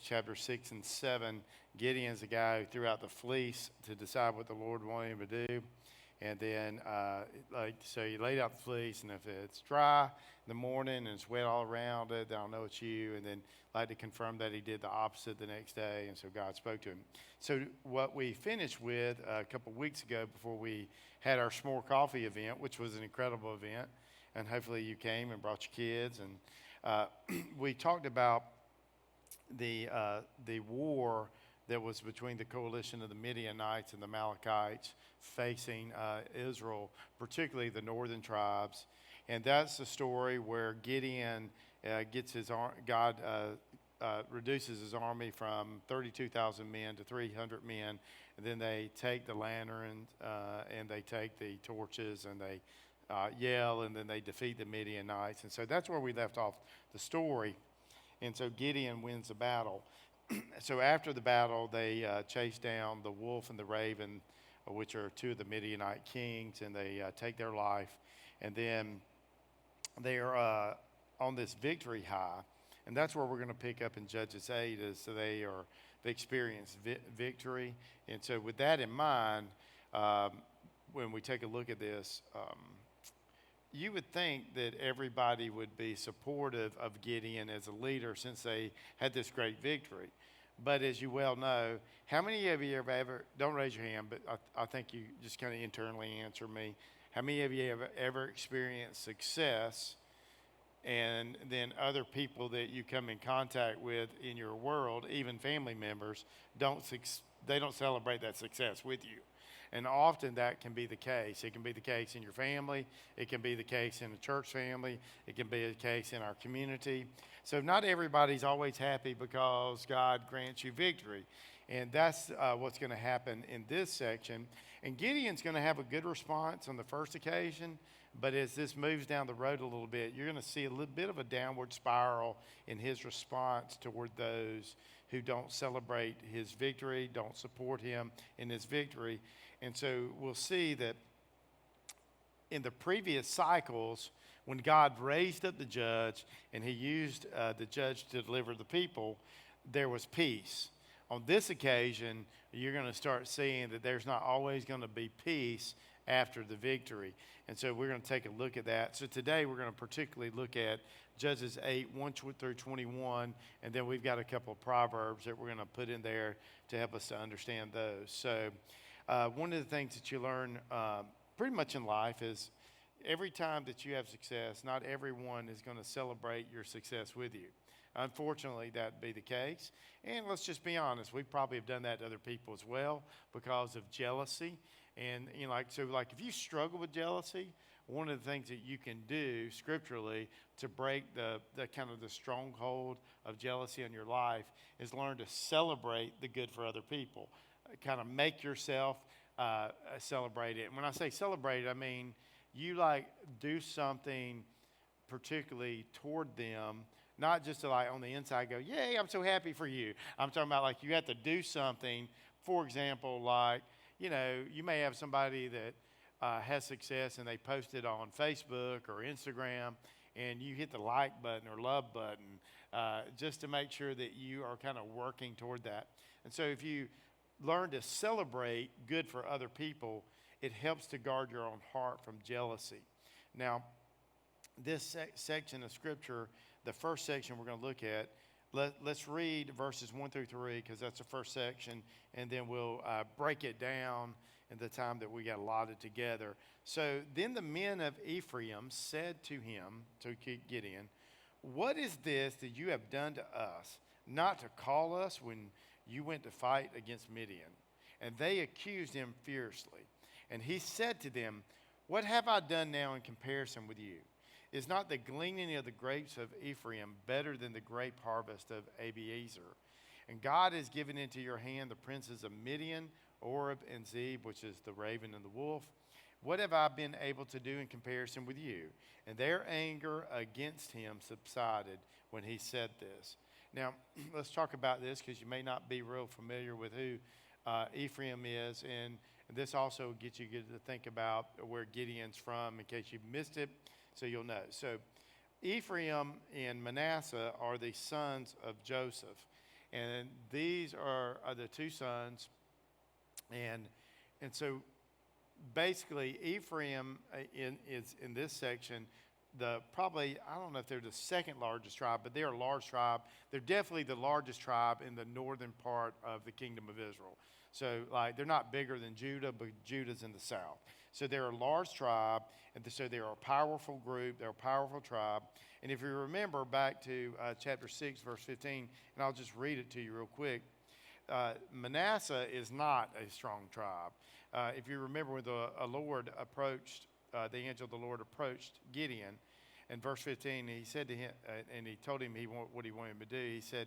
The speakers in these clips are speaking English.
chapter 6 and 7, Gideon's the guy who threw out the fleece to decide what the Lord wanted him to do. And then, so he laid out the fleece, and if it's dry in the morning and it's wet all around it, then I'll know it's you. And then like to confirm that he did the opposite the next day, and so God spoke to him. So what we finished with a couple of weeks ago before we had our s'more coffee event, which was an incredible event, and hopefully you came and brought your kids, and we talked about the war that was between the coalition of the Midianites and the Amalekites facing Israel, particularly the northern tribes. And that's the story where Gideon reduces his army from 32,000 men to 300 men. And then they take the lanterns and they take the torches and they yell, and then they defeat the Midianites. And so that's where we left off the story. And so Gideon wins the battle. So after the battle, they chase down the wolf and the raven, which are two of the Midianite kings, and they take their life. And then they are on this victory high, and that's where we're going to pick up in Judges 8. So they experience victory. And so with that in mind, when we take a look at this, you would think that everybody would be supportive of Gideon as a leader since they had this great victory. But as you well know, how many of you have ever, don't raise your hand, but I think you just kind of internally answer me. How many of you have ever experienced success, and then other people that you come in contact with in your world, even family members, they don't celebrate that success with you? And often that can be the case. It can be the case in your family. It can be the case in a church family. It can be the case in our community. So not everybody's always happy because God grants you victory. And that's what's going to happen in this section. And Gideon's going to have a good response on the first occasion. But as this moves down the road a little bit, you're going to see a little bit of a downward spiral in his response toward those who don't celebrate his victory, don't support him in his victory. And so we'll see that in the previous cycles, when God raised up the judge and he used the judge to deliver the people, there was peace. On this occasion, you're going to start seeing that there's not always going to be peace after the victory. And so we're going to take a look at that. So today we're going to particularly look at Judges 8, 1 through 21, and then we've got a couple of Proverbs that we're going to put in there to help us to understand those. So one of the things that you learn pretty much in life is every time that you have success, not everyone is going to celebrate your success with you. Unfortunately, that'd be the case. And let's just be honest, we probably have done that to other people as well because of jealousy. And if you struggle with jealousy, one of the things that you can do scripturally to break the kind of the stronghold of jealousy in your life is learn to celebrate the good for other people. Kind of make yourself celebrate it. And when I say celebrate it, I mean you do something particularly toward them, not just to on the inside go, yay, I'm so happy for you. I'm talking about you have to do something. For example, you may have somebody that has success and they post it on Facebook or Instagram, and you hit the like button or love button just to make sure that you are kind of working toward that. And so if you learn to celebrate good for other people, it helps to guard your own heart from jealousy. Now, this section of Scripture, the first section we're going to look at, let's read verses 1 through 3 because that's the first section, and then we'll break it down in the time that we got allotted together. So then the men of Ephraim said to him, to Gideon, "What is this that you have done to us, not to call us when you went to fight against Midian?" And they accused him fiercely. And he said to them, "What have I done now in comparison with you? Is not the gleaning of the grapes of Ephraim better than the grape harvest of Abiezer? And God has given into your hand the princes of Midian, Oreb, and Zeb, which is the raven and the wolf. What have I been able to do in comparison with you?" And their anger against him subsided when he said this. Now, let's talk about this because you may not be real familiar with who Ephraim is. And this also gets you to think about where Gideon's from in case you missed it. So you'll know. So Ephraim and Manasseh are the sons of Joseph. And these are the two sons. And so basically Ephraim is in this section, probably, I don't know if they're the second largest tribe, but they're a large tribe. They're definitely the largest tribe in the northern part of the kingdom of Israel. So like they're not bigger than Judah, but Judah's in the south. So they're a large tribe, and so they're a powerful group. They're a powerful tribe. And if you remember back to chapter 6, verse 15, and I'll just read it to you real quick. Manasseh is not a strong tribe. If you remember when the Lord approached, the angel of the Lord approached Gideon, in verse 15, he said to him, and he told him what he wanted him to do. He said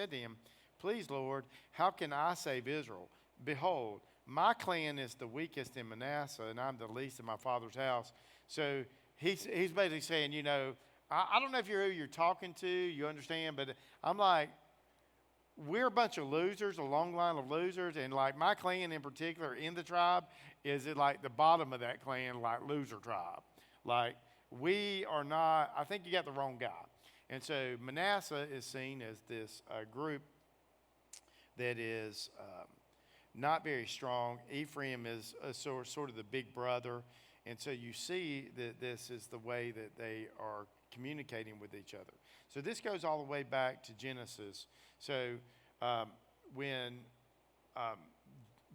to him, "Please, Lord, how can I save Israel? Behold, my clan is the weakest in Manasseh, and I'm the least in my father's house." So he's basically saying, I don't know if you're who you're talking to, you understand, but I'm like, we're a bunch of losers, a long line of losers, and like my clan in particular in the tribe is at like the bottom of that clan, like loser tribe. Like we are not, I think you got the wrong guy. And so Manasseh is seen as this group that is not very strong. Ephraim is sort of the big brother. And so you see that this is the way that they are communicating with each other. So this goes all the way back to Genesis. So when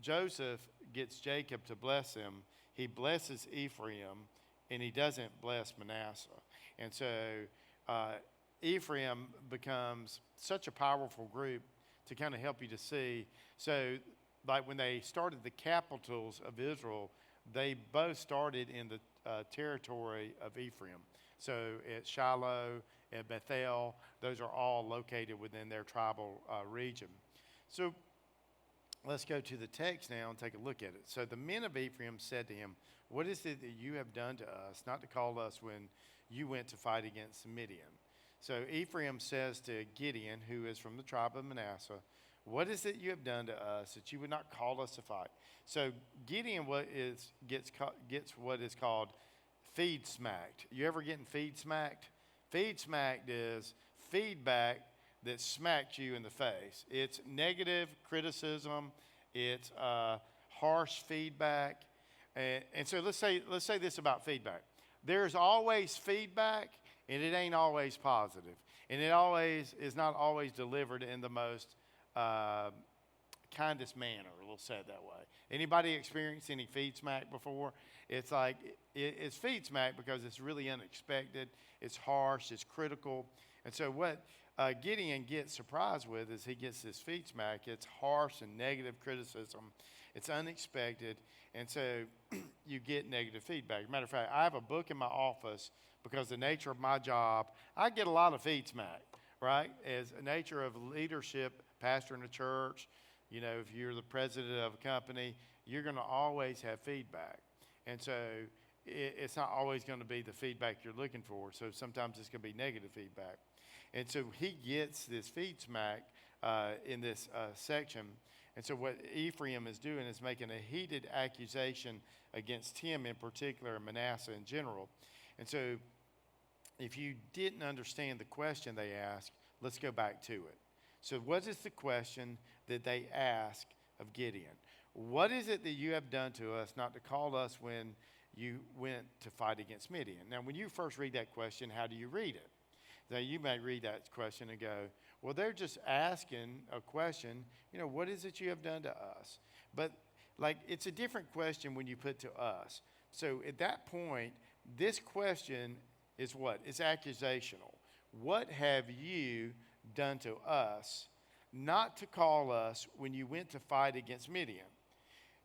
Joseph gets Jacob to bless him, he blesses Ephraim and he doesn't bless Manasseh. And so Ephraim becomes such a powerful group to kind of help you to see. So like when they started the capitals of Israel, they both started in the territory of Ephraim. So at Shiloh, at Bethel, those are all located within their tribal region. So let's go to the text now and take a look at it. So the men of Ephraim said to him, "What is it that you have done to us, not to call us when you went to fight against Midian?" So Ephraim says to Gideon, who is from the tribe of Manasseh, "What is it you have done to us that you would not call us to fight?" So Gideon gets what is called feed smacked. You ever getting feed smacked? Feed smacked is feedback that smacked you in the face. It's negative criticism. It's harsh feedback. And so let's say this about feedback. There's always feedback, and it ain't always positive. And it always is not always delivered in the most kindest manner, we'll say it that way. Anybody experienced any feed smack before? It's like, it's feed smack because it's really unexpected, it's harsh, it's critical. And so what Gideon gets surprised with is he gets this feed smack. It's harsh and negative criticism. It's unexpected. And so you get negative feedback. Matter of fact, I have a book in my office because the nature of my job, I get a lot of feed smack, right? As a nature of leadership, pastoring a church, if you're the president of a company, you're going to always have feedback. And so it's not always going to be the feedback you're looking for. So sometimes it's going to be negative feedback. And so he gets this feed smack in this section. And so what Ephraim is doing is making a heated accusation against him in particular, and Manasseh in general. And so if you didn't understand the question they asked, let's go back to it. So what is the question that they ask of Gideon? What is it that you have done to us not to call us when you went to fight against Midian? Now, when you first read that question, how do you read it? Now, you may read that question and go, well, they're just asking a question, what is it you have done to us? But, it's a different question when you put to us. So at that point, this question is what? It's accusational. What have you done to us not to call us when you went to fight against Midian?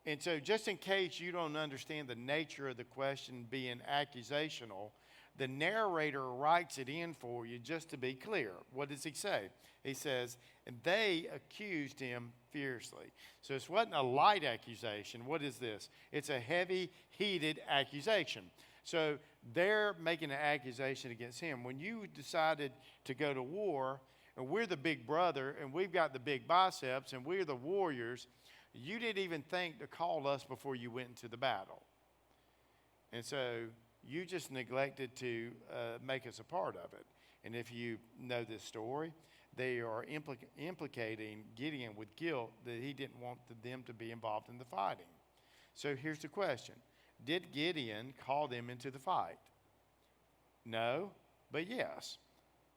And so just in case you don't understand the nature of the question being accusational, the narrator writes it in for you just to be clear. What does he say? He says, and they accused him fiercely. So this wasn't a light accusation. What is this? It's a heavy, heated accusation. So they're making an accusation against him. When you decided to go to war, and we're the big brother, and we've got the big biceps, and we're the warriors, you didn't even think to call us before you went into the battle. And so you just neglected to make us a part of it. And if you know this story, they are implicating Gideon with guilt that he didn't want them to be involved in the fighting. So here's the question. Did Gideon call them into the fight? No, but yes.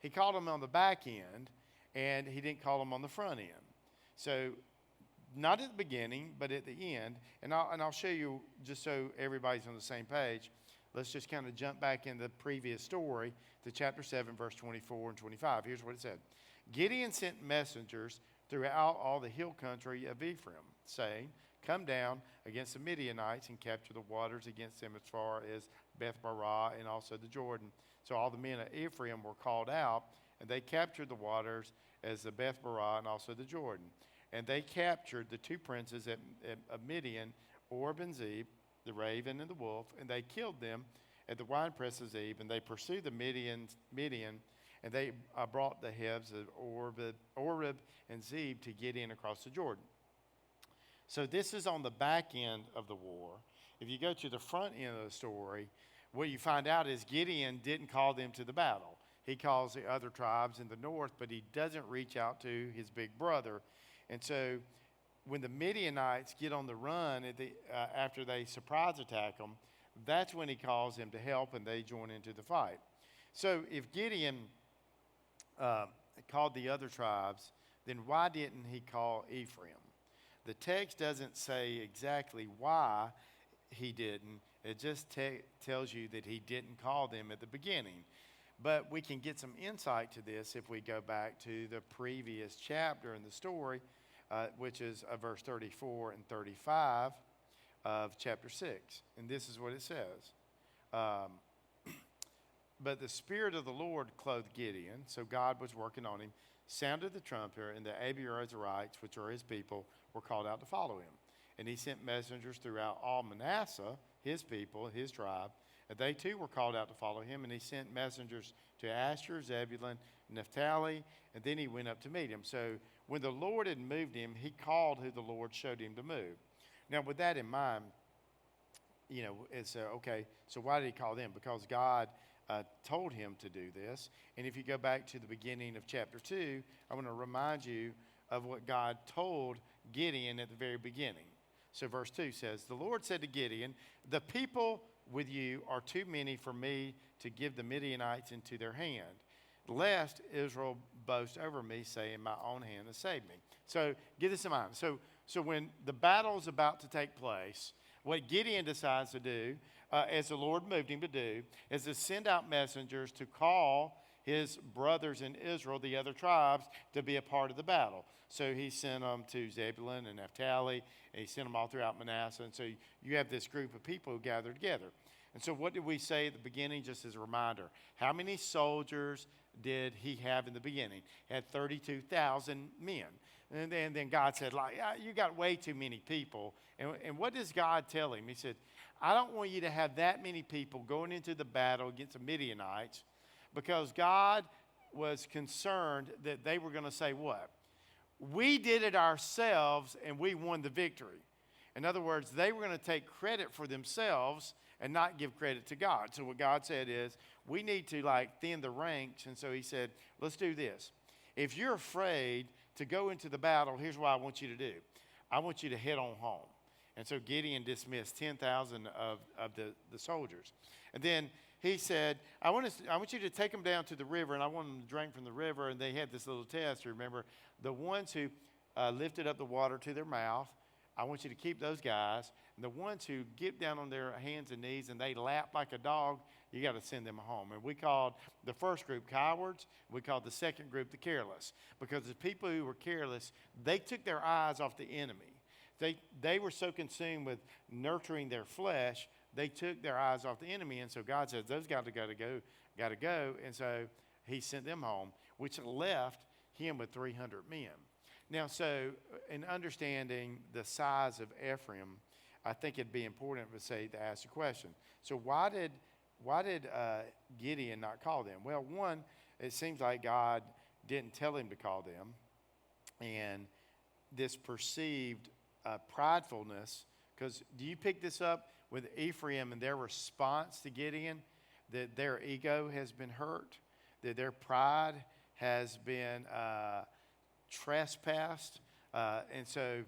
He called them on the back end, and he didn't call them on the front end. So not at the beginning, but at the end. And I'll show you, just so everybody's on the same page. Let's just kind of jump back in the previous story to chapter 7, verse 24 and 25. Here's what it said. Gideon sent messengers throughout all the hill country of Ephraim, saying, come down against the Midianites and capture the waters against them as far as Beth-barah and also the Jordan. So all the men of Ephraim were called out, and they captured the waters as the Beth-barah and also the Jordan. And they captured the two princes of Midian, Orb and Zeb, the raven and the wolf, and they killed them at the winepress of Zeb, and they pursued the Midian, and they brought the heads of Orb and Zeb to Gideon across the Jordan. So this is on the back end of the war. If you go to the front end of the story, what you find out is Gideon didn't call them to the battle. He calls the other tribes in the north, but he doesn't reach out to his big brother. And so when the Midianites get on the run after they surprise attack them, that's when he calls them to help, and they join into the fight. So if Gideon called the other tribes, then why didn't he call Ephraim? The text doesn't say exactly why he didn't. It just tells you that he didn't call them at the beginning. But we can get some insight to this if we go back to the previous chapter in the story, which is verse 34 and 35 of chapter 6. And this is what it says. But the Spirit of the Lord clothed Gideon, so God was working on him, sounded the trumpet, and the Abiezrites, which are his people, were called out to follow him. And he sent messengers throughout all Manasseh, his people, his tribe, and they too were called out to follow him. And he sent messengers to Asher, Zebulun, Naphtali, and then he went up to meet him. So when the Lord had moved him, he called who the Lord showed him to move. Now with that in mind, it's okay, so why did he call them? Because God told him to do this. And if you go back to the beginning of chapter 2, I want to remind you of what God told Gideon at the very beginning. So verse 2 says, the Lord said to Gideon, the people with you are too many for me to give the Midianites into their hand, lest Israel boast over me, saying, my own hand has saved me. So get this in mind. So when the battle is about to take place, what Gideon decides to do, as the Lord moved him to do, is to send out messengers to call his brothers in Israel, the other tribes, to be a part of the battle. So he sent them to Zebulun and Naphtali, and he sent them all throughout Manasseh. And so you have this group of people who gather together. And so what did we say at the beginning, just as a reminder? How many soldiers did he have in the beginning? He had 32,000 men. And then God said, you got way too many people. And what does God tell him? He said, I don't want you to have that many people going into the battle against the Midianites, because God was concerned that they were going to say what? We did it ourselves and we won the victory. In other words, they were going to take credit for themselves and not give credit to God. So what God said is, we need to thin the ranks. And so he said, let's do this. If you're afraid to go into the battle, here's what I want you to do. I want you to head on home. And so Gideon dismissed 10,000 of the soldiers. And then he said, I want you to take them down to the river, and I want them to drink from the river. And they had this little test. Remember, the ones who lifted up the water to their mouth, I want you to keep those guys. And the ones who get down on their hands and knees and they lap like a dog, you got to send them home. And we called the first group cowards. We called the second group the careless. Because the people who were careless, they took their eyes off the enemy. They were so consumed with nurturing their flesh, they took their eyes off the enemy. And so God says, those guys got to go. And so he sent them home, which left him with 300 men. Now, so in understanding the size of Ephraim, I think it'd be important to ask the question. So why did Gideon not call them? Well, one, it seems like God didn't tell him to call them. And this perceived pridefulness, because do you pick this up with Ephraim and their response to Gideon, that their ego has been hurt, that their pride has been trespassed. And so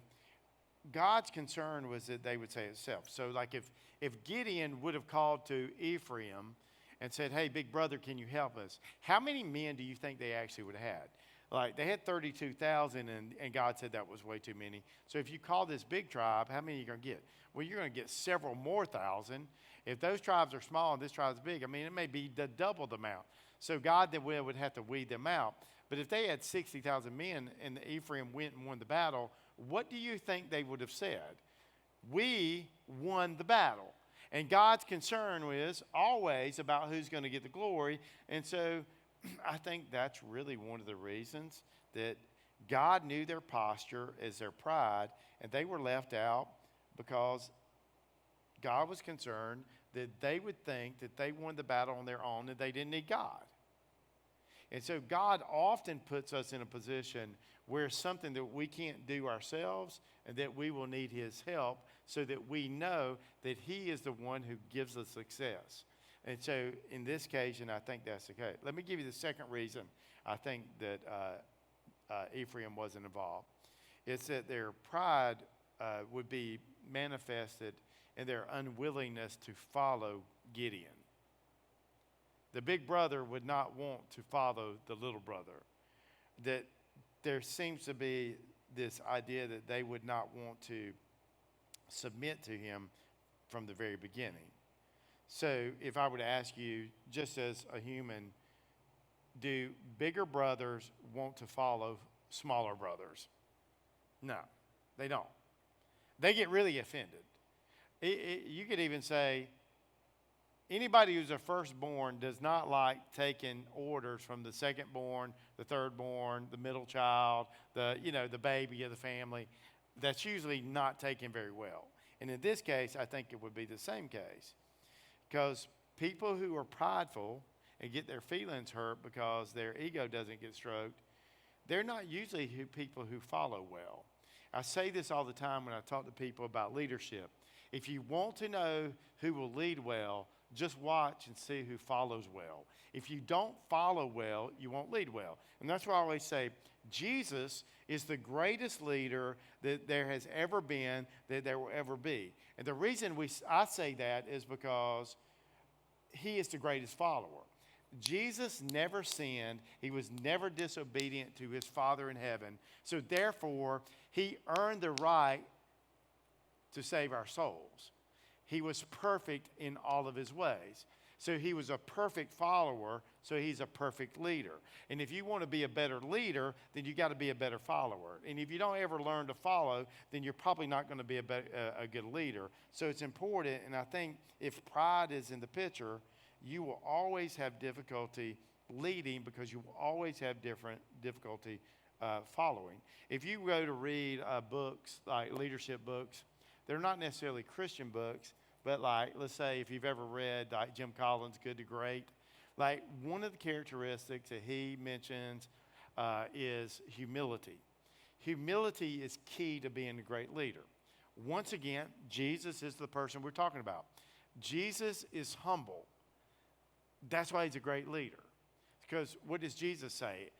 God's concern was that they would say itself. So like if Gideon would have called to Ephraim and said, hey, big brother, can you help us? How many men do you think they actually would have had? Like they had 32,000 and God said that was way too many. So if you call this big tribe, how many are you going to get? Well, you're going to get several more thousand. If those tribes are small and this tribe is big, I mean, it may be double the amount. So God then would have to weed them out. But if they had 60,000 men and Ephraim went and won the battle, what do you think they would have said? We won the battle. And God's concern is always about who's going to get the glory. And so I think that's really one of the reasons that God knew their posture as their pride, and they were left out because God was concerned that they would think that they won the battle on their own and they didn't need God. And so God often puts us in a position where something that we can't do ourselves and that we will need his help so that we know that he is the one who gives us success. And so in this occasion, I think that's the case. Let me give you the second reason I think that Ephraim wasn't involved. It's that their pride would be manifested in their unwillingness to follow Gideon. The big brother would not want to follow the little brother. That there seems to be this idea that they would not want to submit to him from the very beginning. So if I were to ask you, just as a human, do bigger brothers want to follow smaller brothers? No, they don't. They get really offended. You could even say, anybody who's a firstborn does not like taking orders from the secondborn, the thirdborn, the middle child, the baby of the family. That's usually not taken very well. And in this case, I think it would be the same case. Because people who are prideful and get their feelings hurt because their ego doesn't get stroked, they're not usually people who follow well. I say this all the time when I talk to people about leadership. If you want to know who will lead well, just watch and see who follows well. If you don't follow well, you won't lead well. And that's why I always say, Jesus is the greatest leader that there has ever been, that there will ever be. And the reason I say that is because he is the greatest follower. Jesus never sinned. He was never disobedient to his Father in heaven. So therefore, he earned the right to save our souls. He was perfect in all of his ways. So he was a perfect follower, so he's a perfect leader. And if you want to be a better leader, then you got to be a better follower. And if you don't ever learn to follow, then you're probably not going to be a good leader. So it's important, and I think if pride is in the picture, you will always have difficulty leading because you will always have difficulty following. If you go to read books, like leadership books, they're not necessarily Christian books, but like, let's say if you've ever read like Jim Collins' Good to Great, like one of the characteristics that he mentions is humility. Humility is key to being a great leader. Once again, Jesus is the person we're talking about. Jesus is humble. That's why he's a great leader. Because what does Jesus say?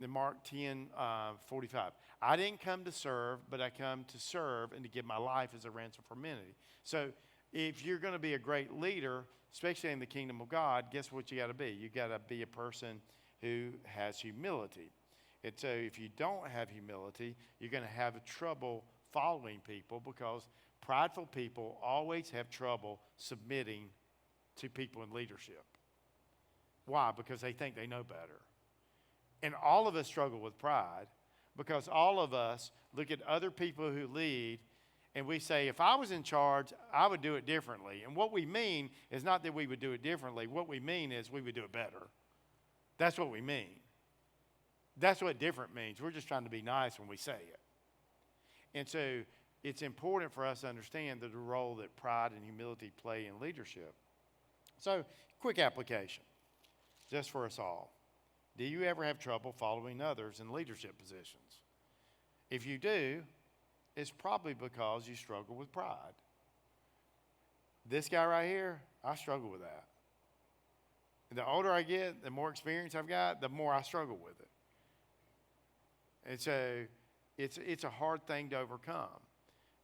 In Mark 10:45, I didn't come to serve, but I come to serve and to give my life as a ransom for many. So if you're going to be a great leader, especially in the kingdom of God, guess what you got to be? You got to be a person who has humility. And so if you don't have humility, you're going to have trouble following people because prideful people always have trouble submitting to people in leadership. Why? Because they think they know better. And all of us struggle with pride because all of us look at other people who lead and we say, if I was in charge, I would do it differently. And what we mean is not that we would do it differently. What we mean is we would do it better. That's what we mean. That's what different means. We're just trying to be nice when we say it. And so it's important for us to understand the role that pride and humility play in leadership. So, quick application, just for us all. Do you ever have trouble following others in leadership positions? If you do, it's probably because you struggle with pride. This guy right here, I struggle with that. The older I get, the more experience I've got, the more I struggle with it. And so it's a hard thing to overcome.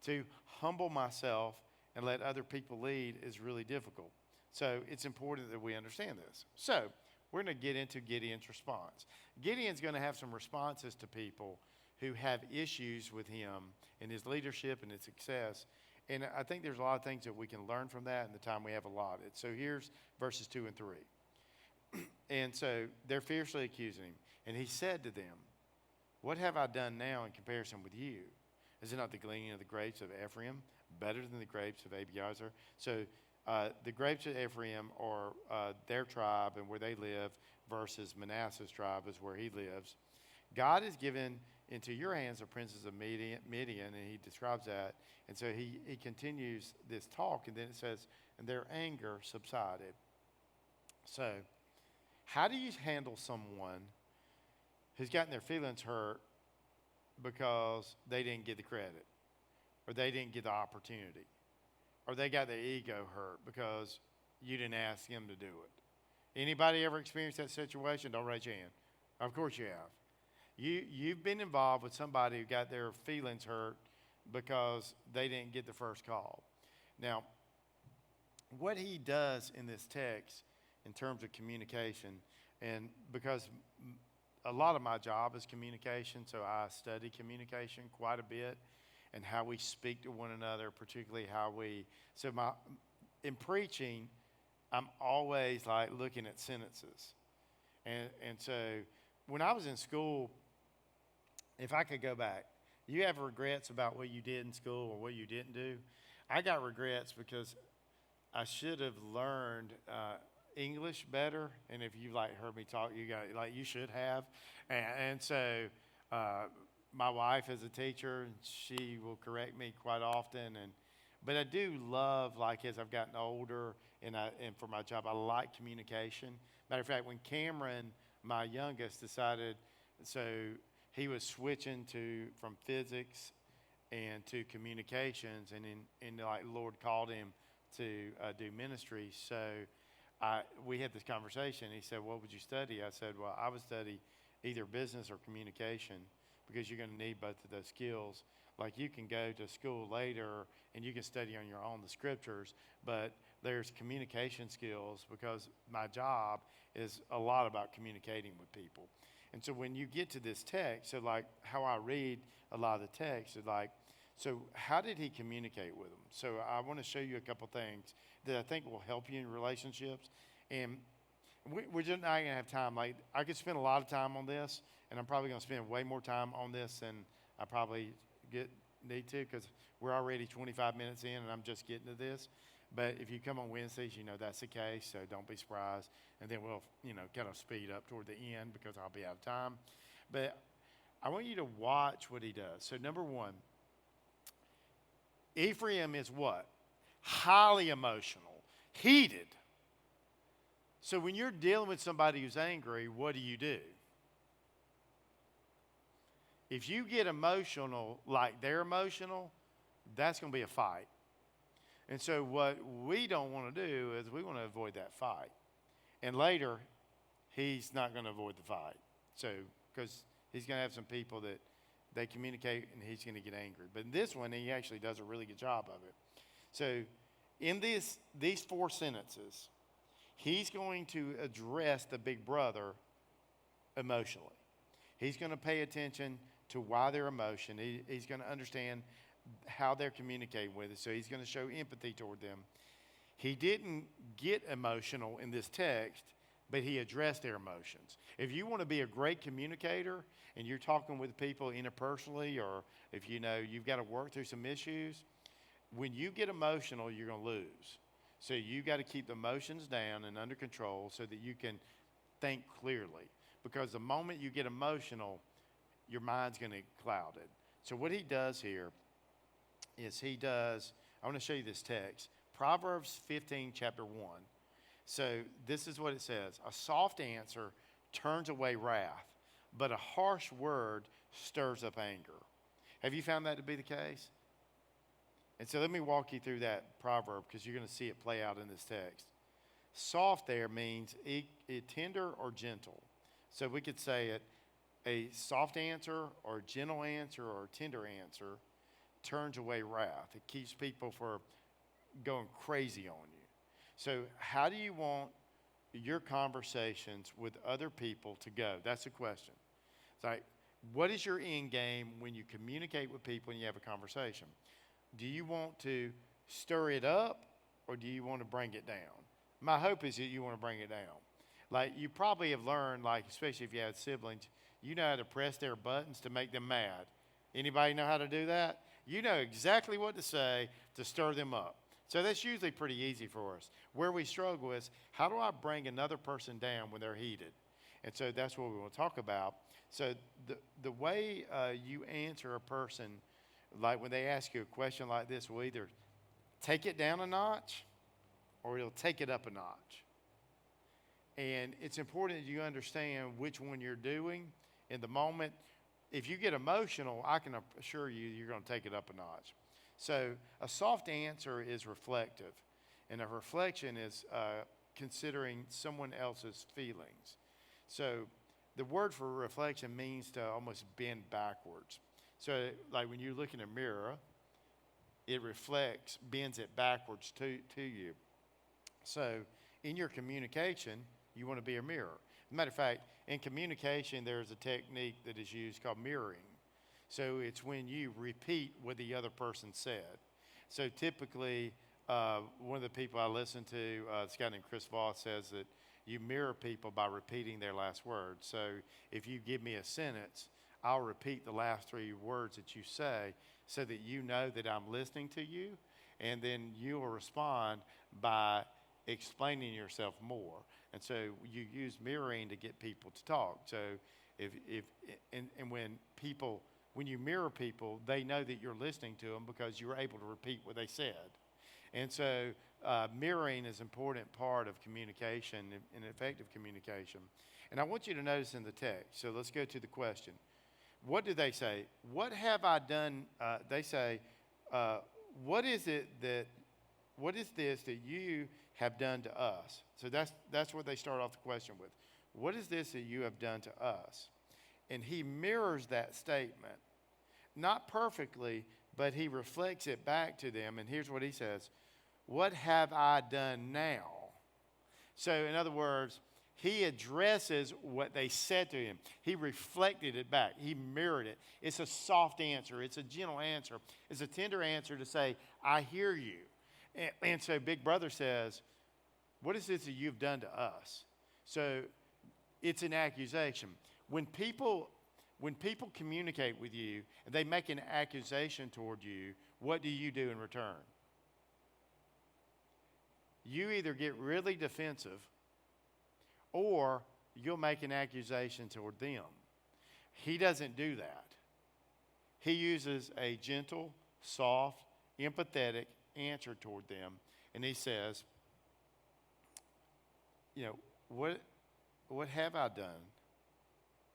To humble myself and let other people lead is really difficult. So it's important that we understand this. So we're going to get into Gideon's response. Gideon's going to have some responses to people who have issues with him and his leadership and his success. And I think there's a lot of things that we can learn from that in the time we have allotted. So here's verses 2 and 3. And so they're fiercely accusing him. And he said to them, "What have I done now in comparison with you? Is it not the gleaning of the grapes of Ephraim better than the grapes of Abiezer?" So the grapes of Ephraim are their tribe and where they live versus Manasseh's tribe is where he lives. God has given into your hands the princes of Midian, and he describes that. And so he continues this talk, and then it says, and their anger subsided. So how do you handle someone who's gotten their feelings hurt because they didn't get the credit, or they didn't get the opportunity, or they got their ego hurt because you didn't ask them to do it? Anybody ever experienced that situation? Don't raise your hand. Of course you have. You've been involved with somebody who got their feelings hurt because they didn't get the first call. Now, what he does in this text in terms of communication, and because a lot of my job is communication, so I study communication quite a bit and how we speak to one another, particularly in preaching, I'm always like looking at sentences. And so when I was in school, if I could go back, you have regrets about what you did in school or what you didn't do? I got regrets because I should have learned English better. And if you heard me talk, you should have. And so my wife is a teacher, and she will correct me quite often. But I do love, as I've gotten older, and for my job, I like communication. Matter of fact, when Cameron, my youngest, decided, so he was switching from physics and to communications, and the Lord called him to do ministry. So we had this conversation. He said, "What would you study?" I said, "Well, I would study either business or communication, because you're going to need both of those skills. You can go to school later and you can study on your own the scriptures, but there's communication skills, because my job is a lot about communicating with people." And so when you get to this text, so how I read a lot of the text is so how did he communicate with them? So I want to show you a couple things that I think will help you in relationships. And we're just not going to have time. I could spend a lot of time on this, and I'm probably going to spend way more time on this than I probably need to, because we're already 25 minutes in and I'm just getting to this. But if you come on Wednesdays, that's the case, so don't be surprised. And then we'll, kind of speed up toward the end because I'll be out of time. But I want you to watch what he does. So number one, Ephraim is what? Highly emotional, heated. So when you're dealing with somebody who's angry, what do? If you get emotional like they're emotional, that's going to be a fight. And so what we don't want to do is we want to avoid that fight. And later, he's not going to avoid the fight. So, because he's going to have some people that they communicate and he's going to get angry. But in this one, he actually does a really good job of it. So in these 4 sentences, he's going to address the big brother emotionally. He's going to pay attention to why they're emotional. He's going to understand how they're communicating with it. So he's going to show empathy toward them. He didn't get emotional in this text, but he addressed their emotions. If you want to be a great communicator and you're talking with people interpersonally, or if you've got to work through some issues, when you get emotional, you're going to lose. So you got to keep the emotions down and under control so that you can think clearly. Because the moment you get emotional, your mind's going to get clouded. So what he does here is I want to show you this text. Proverbs 15, chapter 1. So this is what it says. A soft answer turns away wrath, but a harsh word stirs up anger. Have you found that to be the case? And so let me walk you through that proverb, because you're going to see it play out in this text. Soft there means tender or gentle. So we could say it, A soft answer or a gentle answer or a tender answer turns away wrath. It keeps people from going crazy on you. So how do you want your conversations with other people to go? That's the question. It's like, what is your end game when you communicate with people and you have a conversation? Do you want to stir it up or do you want to bring it down? My hope is that you want to bring it down. Like, you probably have learned, like, especially if you have siblings, you know how to press their buttons to make them mad. Anybody know how to do that? You know exactly what to say to stir them up. So that's usually pretty easy for us. Where we struggle is, how do I bring another person down when they're heated? And so that's what we want to talk about. So the way you answer a person, like when they ask you a question like this, will either take it down a notch or it'll take it up a notch. And it's important that you understand which one you're doing in the moment. If you get emotional, I can assure you you're going to take it up a notch. So a soft answer is reflective, and a reflection is considering someone else's feelings. So the word for reflection means to almost bend backwards. So like when you look in a mirror, it reflects, bends it backwards to you. So in your communication, you want to be a mirror. As a matter of fact, in communication, there's a technique that is used called mirroring. So it's when you repeat what the other person said. So typically, one of the people I listen to, this guy named Chris Voss, says that you mirror people by repeating their last words. So if you give me a sentence, I'll repeat the last three words that you say so that you know that I'm listening to you, and then you will respond by explaining yourself more. And so you use mirroring to get people to talk. So when you mirror people, they know that you're listening to them because you're able to repeat what they said. And so mirroring is an important part of communication and effective communication. And I want you to notice in the text, so let's go to the question. What do they say? What have I done? They say, what is this that you have done to us? So that's what they start off the question with. What is this that you have done to us? And he mirrors that statement, not perfectly, but he reflects it back to them. And here's what he says: what have I done now? So in other words, he addresses what they said to him. He reflected it back. He mirrored it. It's a soft answer. It's a gentle answer. It's a tender answer to say, I hear you. And so Big Brother says, what is this that you've done to us? So it's an accusation. When people communicate with you and they make an accusation toward you, what do you do in return? You either get really defensive or you'll make an accusation toward them. He doesn't do that. He uses a gentle, soft, empathetic answer toward them. And he says, what have I done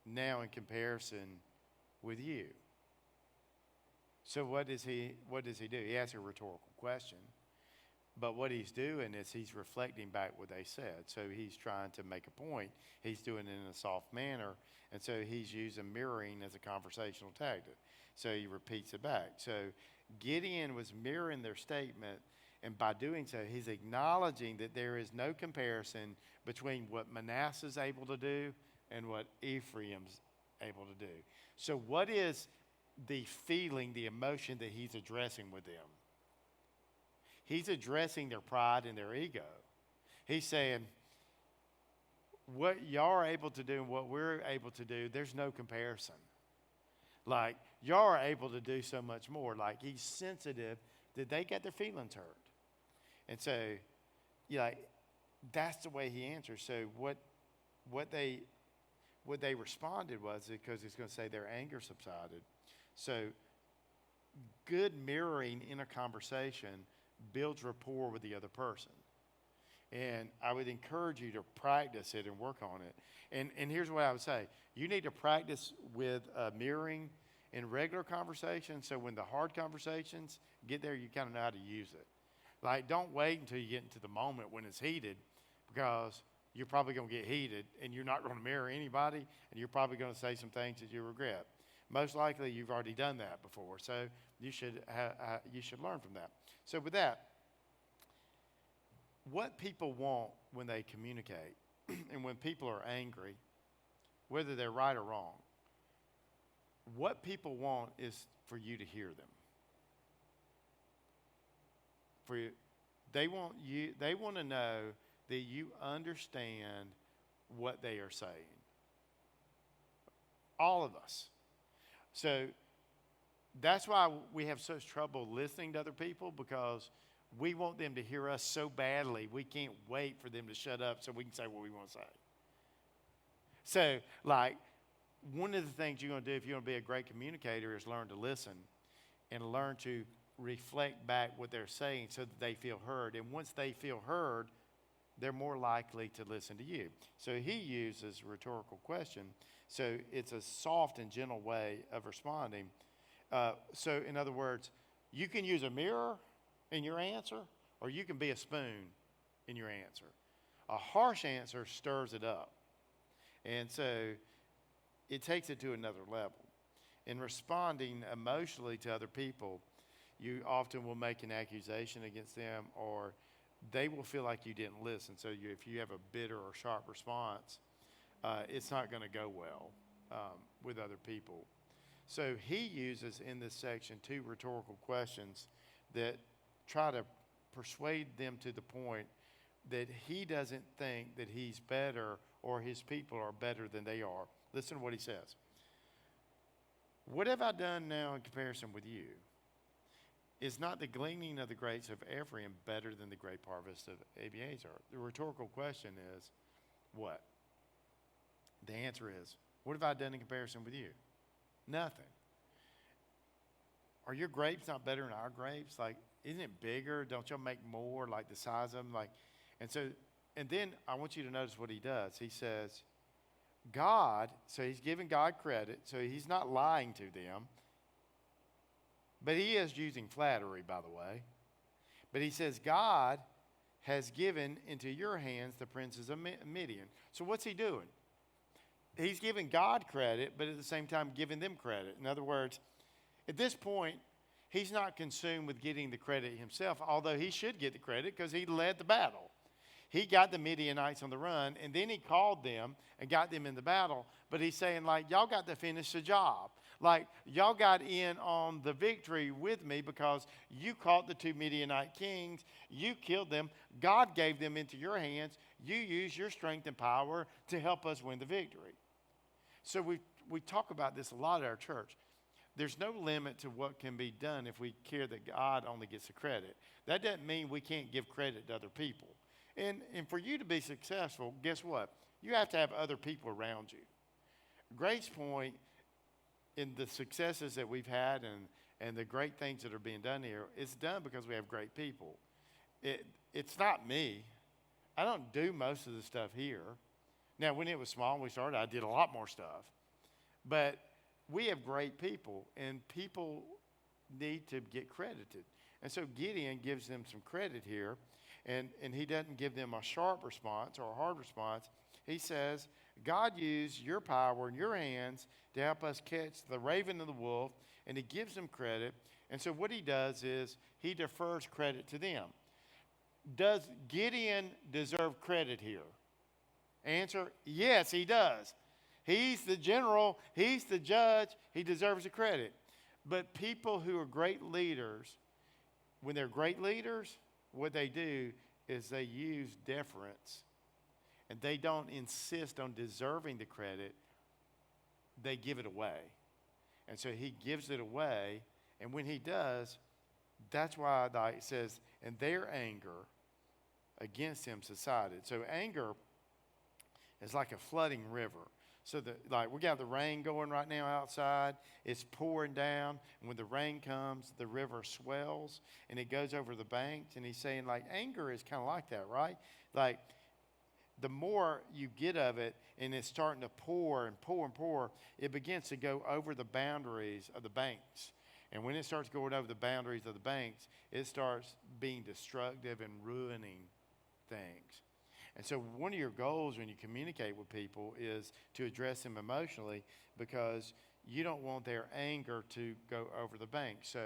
now in comparison with you? So what does he do? He asks a rhetorical question. But what he's doing is he's reflecting back what they said. So he's trying to make a point. He's doing it in a soft manner. And so he's using mirroring as a conversational tactic. So he repeats it back. So Gideon was mirroring their statement. And by doing so, he's acknowledging that there is no comparison between what Manasseh's able to do and what Ephraim's able to do. So what is the feeling, the emotion that he's addressing with them? He's addressing their pride and their ego. He's saying, what y'all are able to do and what we're able to do, there's no comparison. Like, y'all are able to do so much more. Like, he's sensitive that they get their feelings hurt. And so, that's the way he answers. So what they responded was, because he's going to say their anger subsided. So good mirroring in a conversation builds rapport with the other person. And I would encourage you to practice it and work on it. And here's what I would say. You need to practice with mirroring in regular conversations, so when the hard conversations get there, you kind of know how to use it. Like, don't wait until you get into the moment when it's heated, because you're probably going to get heated, and you're not going to mirror anybody, and you're probably going to say some things that you regret. Most likely, you've already done that before, so you should learn from that. So with that, what people want when they communicate, and when people are angry, whether they're right or wrong, what people want is for you to hear them. They want to know that you understand what they are saying. All of us. So that's why we have such trouble listening to other people, because we want them to hear us so badly, we can't wait for them to shut up so we can say what we want to say. So, like, one of the things you're going to do if you want to be a great communicator is learn to listen and learn to reflect back what they're saying so that they feel heard. And once they feel heard, they're more likely to listen to you. So he uses a rhetorical question. So it's a soft and gentle way of responding. So in other words, you can use a mirror in your answer, or you can be a spoon in your answer. A harsh answer stirs it up. And so it takes it to another level. In responding emotionally to other people, you often will make an accusation against them, or they will feel like you didn't listen. So if you have a bitter or sharp response, it's not going to go well with other people. So he uses in this section 2 rhetorical questions that try to persuade them to the point that he doesn't think that he's better or his people are better than they are. Listen to what he says. What have I done now in comparison with you? Is not the gleaning of the grapes of Ephraim better than the grape harvest of Abiezer? The rhetorical question is, what? The answer is, what have I done in comparison with you? Nothing. Are your grapes not better than our grapes? Like, isn't it bigger? Don't y'all make more, like the size of them? And then I want you to notice what he does. He says, God, so he's giving God credit, so he's not lying to them. But he is using flattery, by the way. But he says, God has given into your hands the princes of Midian. So what's he doing? He's giving God credit, but at the same time giving them credit. In other words, at this point, he's not consumed with getting the credit himself, although he should get the credit because he led the battle. He got the Midianites on the run, and then he called them and got them in the battle. But he's saying, like, y'all got to finish the job. Like, y'all got in on the victory with me because you caught the 2 Midianite kings. You killed them. God gave them into your hands. You used your strength and power to help us win the victory. So we talk about this a lot at our church. There's no limit to what can be done if we care that God only gets the credit. That doesn't mean we can't give credit to other people. And for you to be successful, guess what? You have to have other people around you. Grace Point, in the successes that we've had and the great things that are being done here, it's done because we have great people. It's not me. I don't do most of the stuff here. Now, when it was small and we started, I did a lot more stuff. But we have great people, and people need to get credited. And so Gideon gives them some credit here, and he doesn't give them a sharp response or a hard response. He says, God used your power in your hands to help us catch the raven and the wolf, and he gives them credit. And so what he does is he defers credit to them. Does Gideon deserve credit here? Answer, yes, he does. He's the general. He's the judge. He deserves the credit. But people who are great leaders, when they're great leaders, what they do is they use deference. And they don't insist on deserving the credit. They give it away. And so he gives it away. And when he does, that's why it says, and their anger against him subsided. So anger is like a flooding river. So we got the rain going right now outside. It's pouring down. And when the rain comes, the river swells and it goes over the banks. And he's saying, like, anger is kind of like that, right? Like, the more you get of it and it's starting to pour and pour and pour, it begins to go over the boundaries of the banks. And when it starts going over the boundaries of the banks, it starts being destructive and ruining things. And so one of your goals when you communicate with people is to address them emotionally, because you don't want their anger to go over the bank. So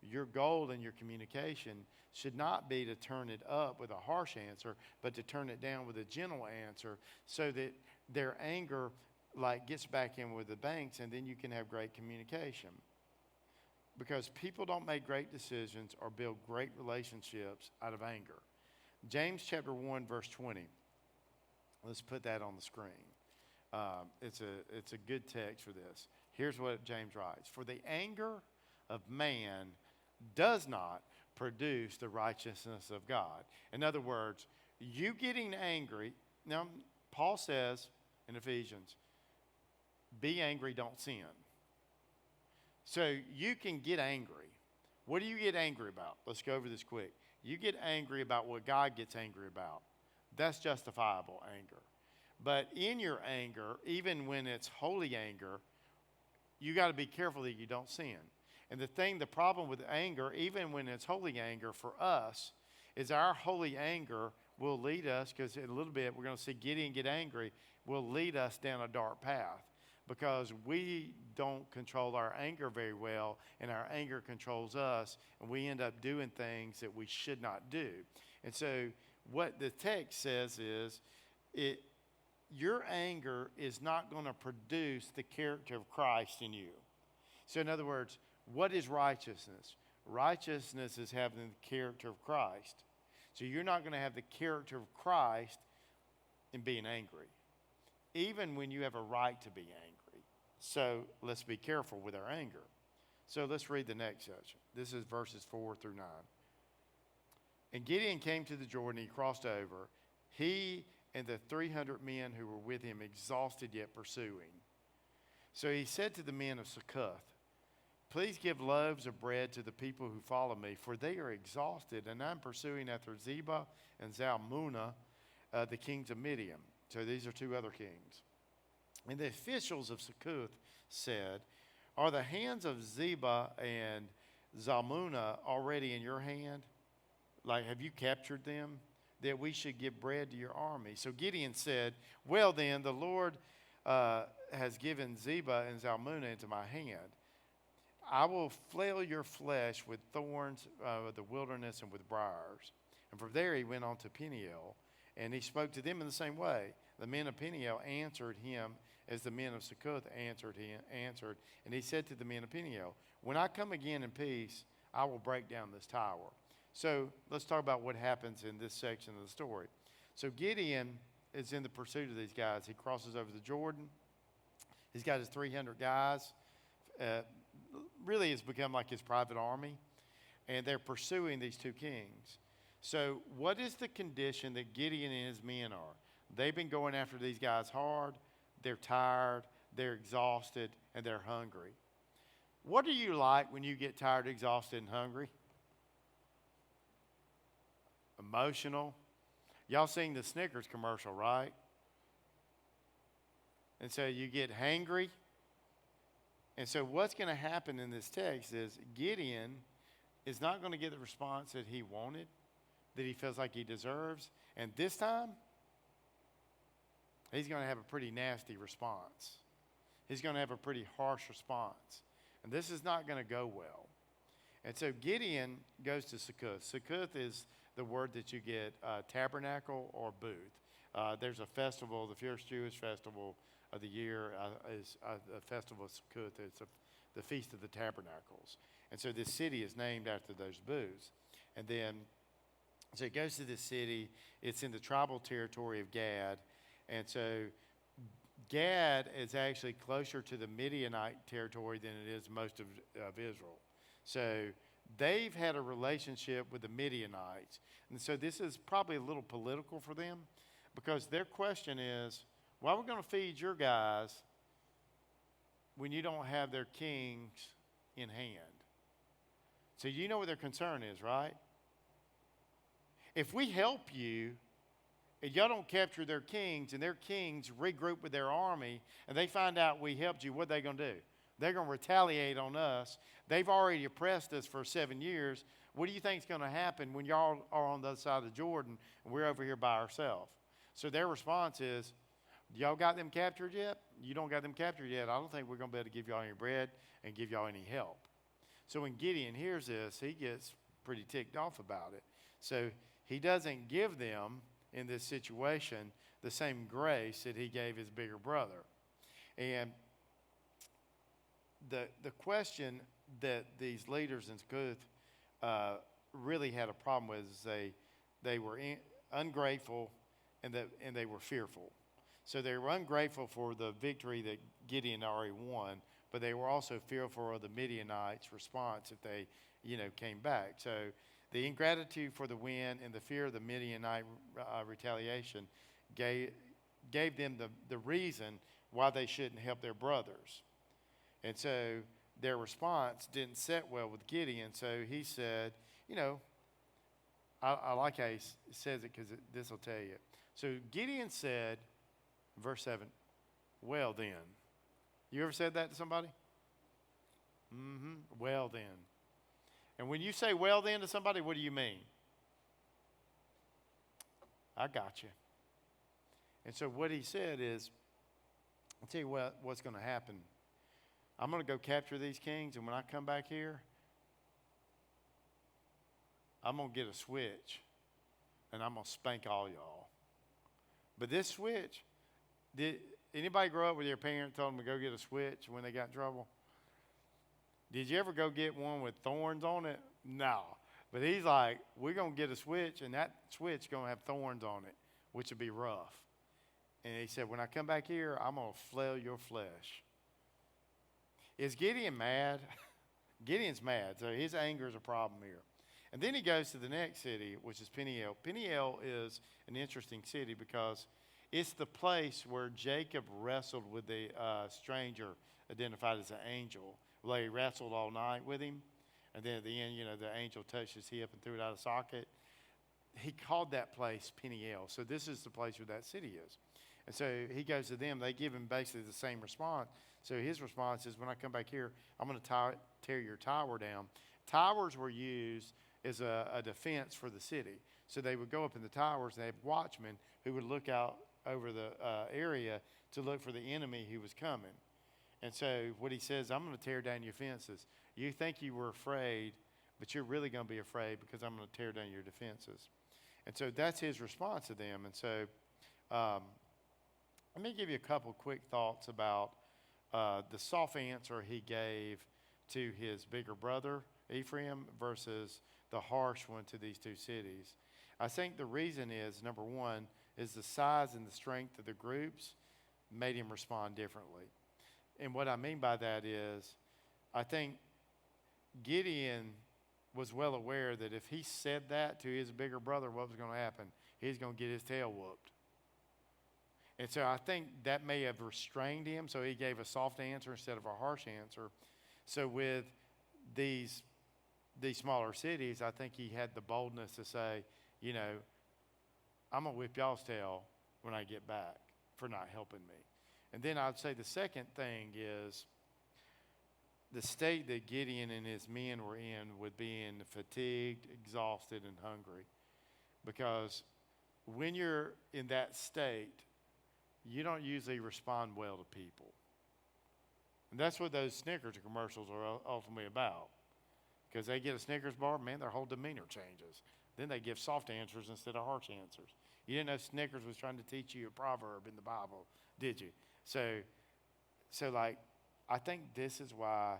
your goal in your communication should not be to turn it up with a harsh answer, but to turn it down with a gentle answer, so that their anger gets back in with the banks, and then you can have great communication. Because people don't make great decisions or build great relationships out of anger. James chapter 1, verse 20. Let's put that on the screen. It's a good text for this. Here's what James writes. For the anger of man does not produce the righteousness of God. In other words, you getting angry. Now, Paul says in Ephesians, be angry, don't sin. So you can get angry. What do you get angry about? Let's go over this quick. You get angry about what God gets angry about. That's justifiable anger. But in your anger, even when it's holy anger, you got to be careful that you don't sin. And the problem with anger, even when it's holy anger for us, is our holy anger will lead us, because in a little bit we're going to see Gideon get angry, will lead us down a dark path, because we don't control our anger very well, and our anger controls us, and we end up doing things that we should not do. And so what the text says is, your anger is not going to produce the character of Christ in you. So in other words, what is righteousness? Righteousness is having the character of Christ. So you're not going to have the character of Christ in being angry, even when you have a right to be angry. So let's be careful with our anger. So let's read the next section. This is verses 4 through 9. And Gideon came to the Jordan, he crossed over, he and the 300 men who were with him, exhausted yet pursuing. So he said to the men of Succoth, please give loaves of bread to the people who follow me, for they are exhausted, and I'm pursuing after Zebah and Zalmunna, the kings of Midian. So these are two other kings. And the officials of Succoth said, are the hands of Zebah and Zalmunna already in your hand? Have you captured them, that we should give bread to your army? So Gideon said, well then, the Lord has given Zebah and Zalmunna into my hand. I will flail your flesh with thorns of the wilderness and with briars. And from there he went on to Peniel, and he spoke to them in the same way. The men of Peniel answered him as the men of Succoth answered. And he said to the men of Peniel, when I come again in peace, I will break down this tower. So let's talk about what happens in this section of the story. So Gideon is in the pursuit of these guys. He crosses over the Jordan. He's got his 300 guys. Really it's become like his private army. And they're pursuing these two kings. So what is the condition that Gideon and his men are? They've been going after these guys hard. They're tired. They're exhausted. And they're hungry. What are you like when you get tired, exhausted, and hungry? Emotional. Y'all seen the Snickers commercial, right? And so you get hangry. And so what's going to happen in this text is Gideon is not going to get the response that he wanted, that he feels like he deserves. And this time, he's going to have a pretty nasty response. He's going to have a pretty harsh response. And this is not going to go well. And so Gideon goes to Succoth. Succoth is the word that you get tabernacle or booth. There's a festival, the first Jewish festival of the year is the festival of Succoth. It's the Feast of the Tabernacles. And so this city is named after those booths. And then, so it goes to this city. It's in the tribal territory of Gad. And so Gad is actually closer to the Midianite territory than it is most of Israel. So they've had a relationship with the Midianites. And so this is probably a little political for them, because their question is, why are we going to feed your guys when you don't have their kings in hand? So you know what their concern is, right? If we help you and y'all don't capture their kings, and their kings regroup with their army, and they find out we helped you, what are they going to do? They're going to retaliate on us. They've already oppressed us for 7 years. What do you think is going to happen when y'all are on the other side of the Jordan and we're over here by ourselves? So their response is, y'all got them captured yet? You don't got them captured yet. I don't think we're going to be able to give y'all any bread and give y'all any help. So when Gideon hears this, he gets pretty ticked off about it. So he doesn't give them, in this situation, the same grace that he gave his bigger brother. And the question that these leaders in Succoth really had a problem with is they were ungrateful and they were fearful. So they were ungrateful for the victory that Gideon already won, but they were also fearful of the Midianites' response if they, came back. So the ingratitude for the win and the fear of the Midianite retaliation gave them the reason why they shouldn't help their brothers. And so their response didn't set well with Gideon. So he said, I like how he says it because this will tell you. So Gideon said, verse 7, well then. You ever said that to somebody? Well then. And when you say well then to somebody, what do you mean? I got you. And so what he said is, I'll tell you what's going to happen. I'm going to go capture these kings, and when I come back here, I'm going to get a switch, and I'm going to spank all y'all. But this switch, did anybody grow up with your parent told them to go get a switch when they got in trouble? Did you ever go get one with thorns on it? No. But he's like, we're going to get a switch, and that switch is going to have thorns on it, which would be rough. And he said, when I come back here, I'm going to flail your flesh. Is Gideon mad? Gideon's mad, so his anger is a problem here. And then he goes to the next city, which is Peniel. Peniel is an interesting city because it's the place where Jacob wrestled with the stranger identified as an angel. Well, he wrestled all night with him, and then at the end, the angel touched his hip and threw it out of socket. He called that place Peniel. So this is the place where that city is. And so he goes to them. They give him basically the same response. So his response is, when I come back here, I'm going to tear your tower down. Towers were used as a defense for the city. So they would go up in the towers, and they had watchmen who would look out over the area to look for the enemy who was coming. And so what he says, I'm going to tear down your fences. You think you were afraid, but you're really going to be afraid because I'm going to tear down your defenses. And so that's his response to them. And so let me give you a couple quick thoughts about the soft answer he gave to his bigger brother, Ephraim, versus the harsh one to these two cities. I think the reason is, number one, is the size and the strength of the groups made him respond differently. And what I mean by that is, I think Gideon was well aware that if he said that to his bigger brother, what was going to happen? He's going to get his tail whooped. And so I think that may have restrained him, so he gave a soft answer instead of a harsh answer. So with these smaller cities, I think he had the boldness to say, I'm going to whip y'all's tail when I get back for not helping me. And then I'd say the second thing is the state that Gideon and his men were in with being fatigued, exhausted, and hungry. Because when you're in that state, you don't usually respond well to people. And that's what those Snickers commercials are ultimately about. Because they get a Snickers bar, man, their whole demeanor changes. Then they give soft answers instead of harsh answers. You didn't know Snickers was trying to teach you a proverb in the Bible, did you? So I think this is why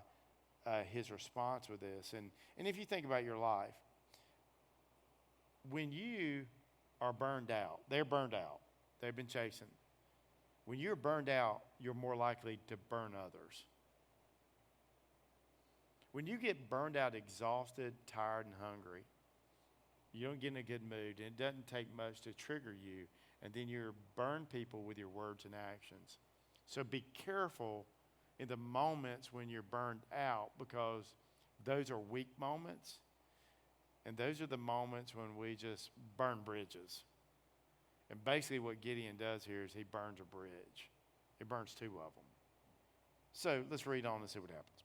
his response with this. And if you think about your life, when you are burned out, they're burned out. They've been chasing. When you're burned out, you're more likely to burn others. When you get burned out, exhausted, tired, and hungry, you don't get in a good mood, and it doesn't take much to trigger you, and then you burn people with your words and actions. So be careful in the moments when you're burned out, because those are weak moments, and those are the moments when we just burn bridges. And basically what Gideon does here is he burns a bridge. He burns two of them. So let's read on and see what happens.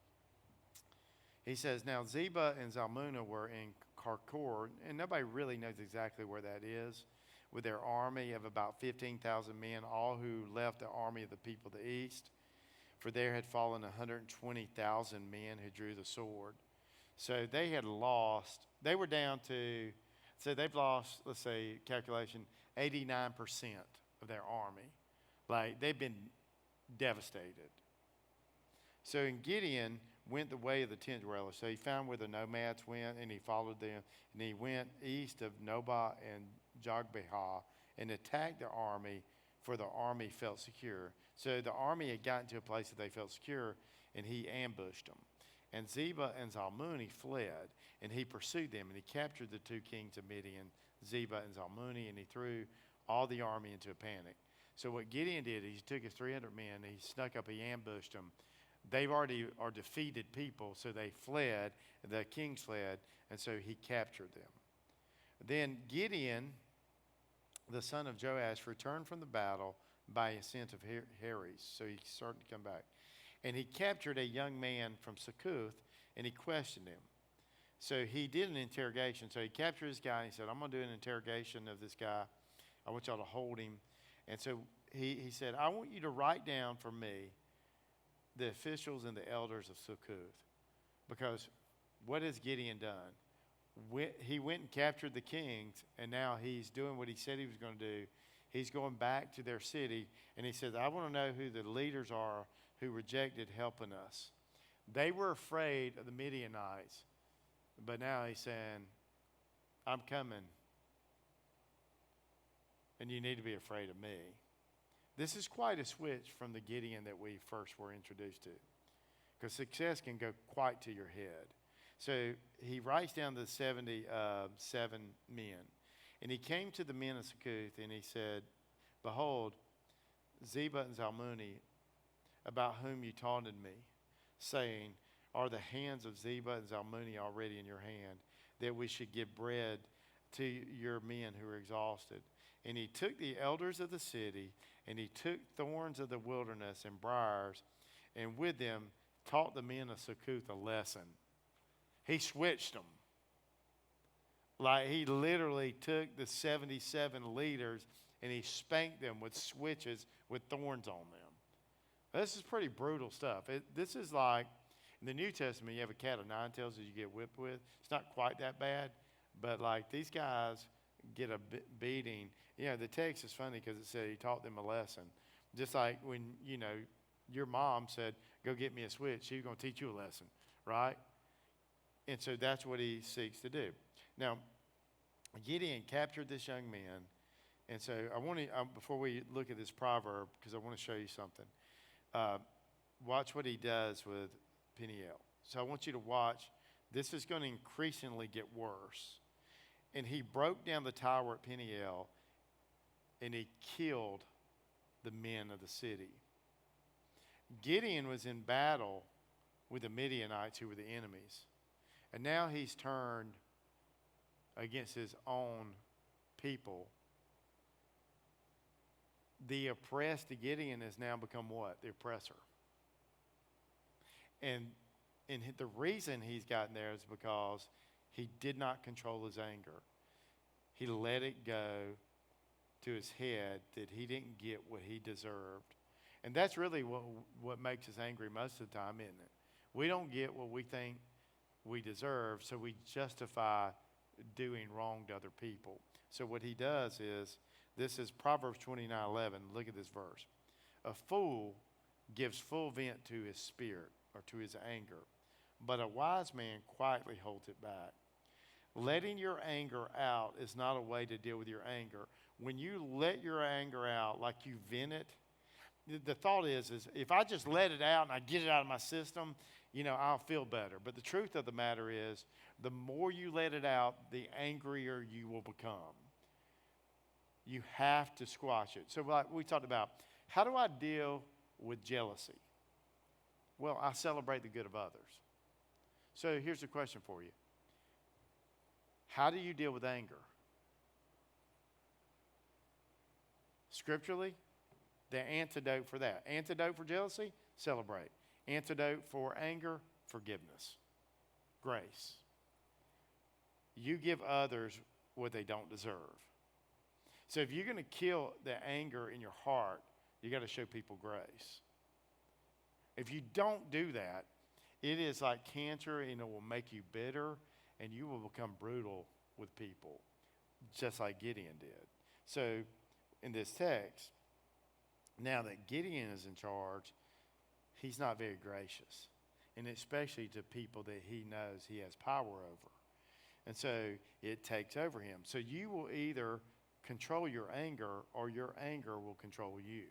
He says, now Zebah and Zalmunna were in Karkor, and nobody really knows exactly where that is. with their army of about 15,000 men, all who left the army of the people of the east. For there had fallen 120,000 men who drew the sword. So they had lost, they were down to, so they've lost, let's say, calculation, 89% of their army. Like, they've been devastated. So in Gideon went the way of the tent dwellers. So he found where the nomads went, and he followed them. And he went east of Nobah and Jogbehah and attacked the army, for the army felt secure. So the army had gotten to a place that they felt secure, and he ambushed them. And Zebah and Zalmunni fled, and he pursued them, and he captured the two kings of Midian, Zebah and Zalmunni, and he threw all the army into a panic. So what Gideon did, he took his 300 men, and he snuck up, he ambushed them. They already are defeated people, so they fled, the kings fled, and so he captured them. Then Gideon, the son of Joash, returned from the battle by ascent of Heres, so he started to come back. And he captured a young man from Succoth, and he questioned him. So he did an interrogation. So he captured this guy, and he said, I'm going to do an interrogation of this guy. I want y'all to hold him. And so he said, I want you to write down for me the officials and the elders of Succoth. Because what has Gideon done? He went and captured the kings, and now he's doing what he said he was going to do. He's going back to their city, and he says, I want to know who the leaders are who rejected helping us. They were afraid of the Midianites, but now he's saying, I'm coming, and you need to be afraid of me. This is quite a switch from the Gideon that we first were introduced to, because success can go quite to your head. So he writes down the 77 men. And he came to the men of Succoth, and he said, Behold, Zebah and Zalmunni, about whom you taunted me, saying, Are the hands of Zebah and Zalmunni already in your hand, that we should give bread to your men who are exhausted? And he took the elders of the city, and he took thorns of the wilderness and briars, and with them taught the men of Succoth a lesson. He switched them. Like, he literally took the 77 leaders and he spanked them with switches with thorns on them. This is pretty brutal stuff. This is like, in the New Testament, you have a cat of nine tails that you get whipped with. It's not quite that bad, but like, these guys get a beating. You know, the text is funny because it said he taught them a lesson. Just like when, you know, your mom said, go get me a switch, she's going to teach you a lesson, right? And so that's what he seeks to do. Now, Gideon captured this young man. And so I want to, before we look at this proverb, because I want to show you something, watch what he does with Peniel. So I want you to watch. This is going to increasingly get worse. And he broke down the tower at Peniel, and he killed the men of the city. Gideon was in battle with the Midianites, who were the enemies. And now he's turned against his own people. The oppressed Gideon has now become what? The oppressor. And the reason he's gotten there is because he did not control his anger. He let it go to his head that he didn't get what he deserved. And that's really what makes us angry most of the time, isn't it? We don't get what we think we deserve, so we justify doing wrong to other people. So what he does is, this is Proverbs 29:11. Look at this verse. A fool gives full vent to his spirit, or to his anger, but a wise man quietly holds it back. Letting your anger out is not a way to deal with your anger. When you let your anger out, like you vent it, the thought is if I just let it out and I get it out of my system, you know, I'll feel better. But the truth of the matter is, the more you let it out, the angrier you will become. You have to squash it. So like we talked about, how do I deal with jealousy? Well, I celebrate the good of others. So here's a question for you. How do you deal with anger? Scripturally, the antidote for that. Antidote for jealousy, celebrate. Antidote for anger, forgiveness. Grace. You give others what they don't deserve. So if you're going to kill the anger in your heart, you got to show people grace. If you don't do that, it is like cancer, and it will make you bitter, and you will become brutal with people, just like Gideon did. So in this text, now that Gideon is in charge, he's not very gracious, and especially to people that he knows he has power over. And so it takes over him. So you will either control your anger, or your anger will control you.